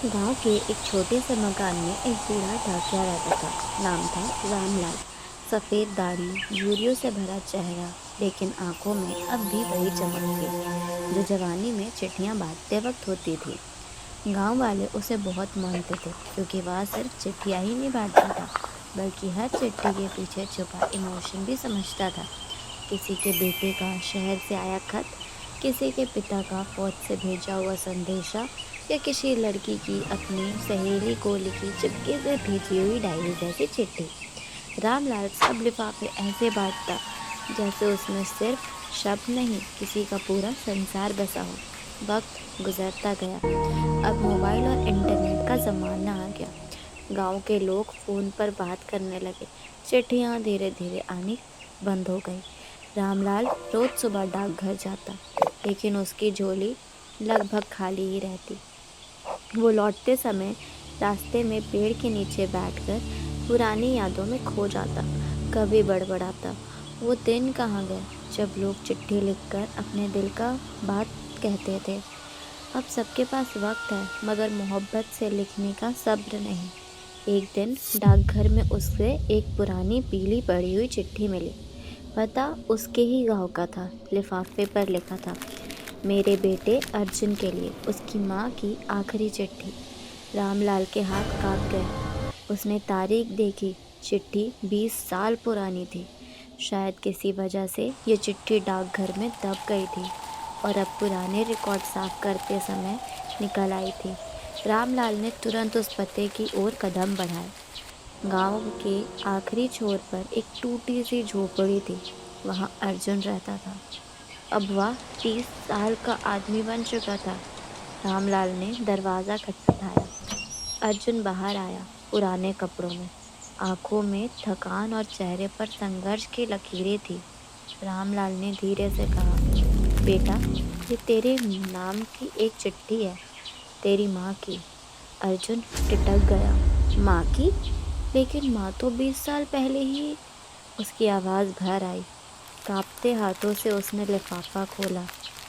गांव के एक छोटे से मकान में एक बूढ़ा डाकिया रहता था। नाम था रामलाल। सफ़ेद दाढ़ी, झुर्रियों से भरा चेहरा, लेकिन आंखों में अब भी वही चमक थी जो जवानी में चिट्ठियां बांटते वक्त होती थी। गांव वाले उसे बहुत मानते थे क्योंकि वह सिर्फ चिट्ठियां ही नहीं बांटता था, बल्कि हर चिट्ठी के पीछे छुपा इमोशन भी समझता था। किसी के बेटे का शहर से आया खत, किसी के पिता का फौज से भेजा हुआ संदेशा, या किसी लड़की की अपनी सहेली को लिखी चुपके से भेजी हुई डायरी जैसी चिट्ठी। रामलाल सब लिफाफे ऐसे बांटता जैसे उसमें सिर्फ शब्द नहीं, किसी का पूरा संसार बसा हो। वक्त गुजरता गया। अब मोबाइल और इंटरनेट का ज़माना आ गया। गांव के लोग फ़ोन पर बात करने लगे। चिट्ठियां धीरे धीरे आनी बंद हो गई। रामलाल रोज सुबह डाकघर जाता, लेकिन उसकी झोली लगभग खाली ही रहती। वो लौटते समय रास्ते में पेड़ के नीचे बैठकर पुरानी यादों में खो जाता। कभी बड़बड़ाता, वो दिन कहाँ गए जब लोग चिट्ठी लिखकर अपने दिल का बात कहते थे। अब सबके पास वक्त है, मगर मोहब्बत से लिखने का सब्र नहीं। एक दिन डाकघर में उसे एक पुरानी पीली पड़ी हुई चिट्ठी मिली। पता उसके ही गांव का था। लिफाफे पर लिखा था, मेरे बेटे अर्जुन के लिए, उसकी माँ की आखिरी चिट्ठी। रामलाल के हाथ कांप गए। उसने तारीख देखी। चिट्ठी 20 साल पुरानी थी। शायद किसी वजह से ये चिट्ठी डाकघर में दब गई थी और अब पुराने रिकॉर्ड साफ करते समय निकल आई थी। रामलाल ने तुरंत उस पते की ओर कदम बढ़ाए। गांव के आखिरी छोर पर एक टूटी सी झोपड़ी थी। वहाँ अर्जुन रहता था। अब वह 30 साल का आदमी बन चुका था। रामलाल ने दरवाज़ा खटखटाया। अर्जुन बाहर आया, पुराने कपड़ों में। आंखों में थकान और चेहरे पर संघर्ष की लकीरें थी। रामलाल ने धीरे से कहा, बेटा, ये तेरे नाम की एक चिट्ठी है, तेरी माँ की। अर्जुन टिटक गया। माँ की? लेकिन माँ तो 20 साल पहले ही। उसकी आवाज़ भर आई। कांपते हाथों से उसने लिफाफा खोला।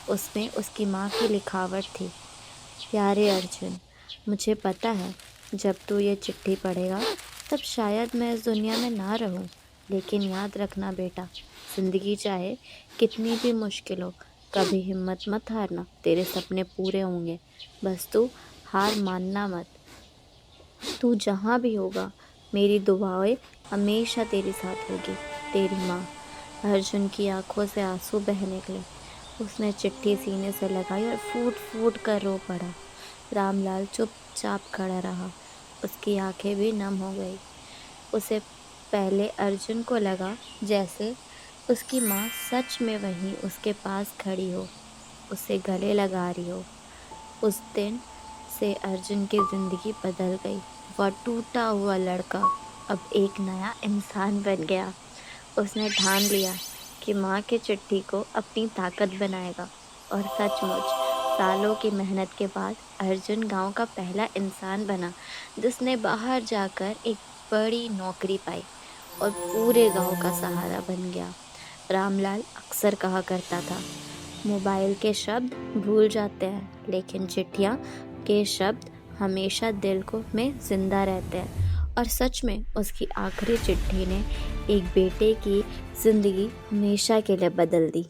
उसमें उसकी माँ की लिखावट थी, प्यारे अर्जुन, मुझे पता है जब तू ये चिट्ठी पढ़ेगा तब शायद मैं इस दुनिया में ना रहूं, लेकिन याद रखना बेटा, जिंदगी चाहे कितनी भी मुश्किल हो, कभी हिम्मत मत हारना, तेरे सपने पूरे होंगे। बस तू हार मानना मत। तू जहाँ भी होगा, मेरी दुआएं हमेशा तेरे साथ होगी। तेरी माँ। अर्जुन की आंखों से आंसू बह निकले। उसने चिट्ठी सीने से लगाई और फूट फूट कर रो पड़ा। रामलाल चुपचाप खड़ा रहा। उसकी आंखें भी नम हो गई। उसे पहले अर्जुन को लगा जैसे उसकी माँ सच में वहीं उसके पास खड़ी हो, उसे गले लगा रही हो। उस दिन से अर्जुन की जिंदगी बदल गई। वह टूटा हुआ लड़का अब एक नया इंसान बन गया। उसने ठान लिया कि माँ की चिट्ठी को अपनी ताकत बनाएगा। और सचमुच सालों की मेहनत के बाद अर्जुन गांव का पहला इंसान बना जिसने बाहर जाकर एक बड़ी नौकरी पाई और पूरे गांव का सहारा बन गया। रामलाल अक्सर कहा करता था, मोबाइल के शब्द भूल जाते हैं, लेकिन चिट्ठियाँ के शब्द हमेशा दिल को में जिंदा रहते हैं। और सच में उसकी आखिरी चिट्ठी ने एक बेटे की जिंदगी हमेशा के लिए बदल दी।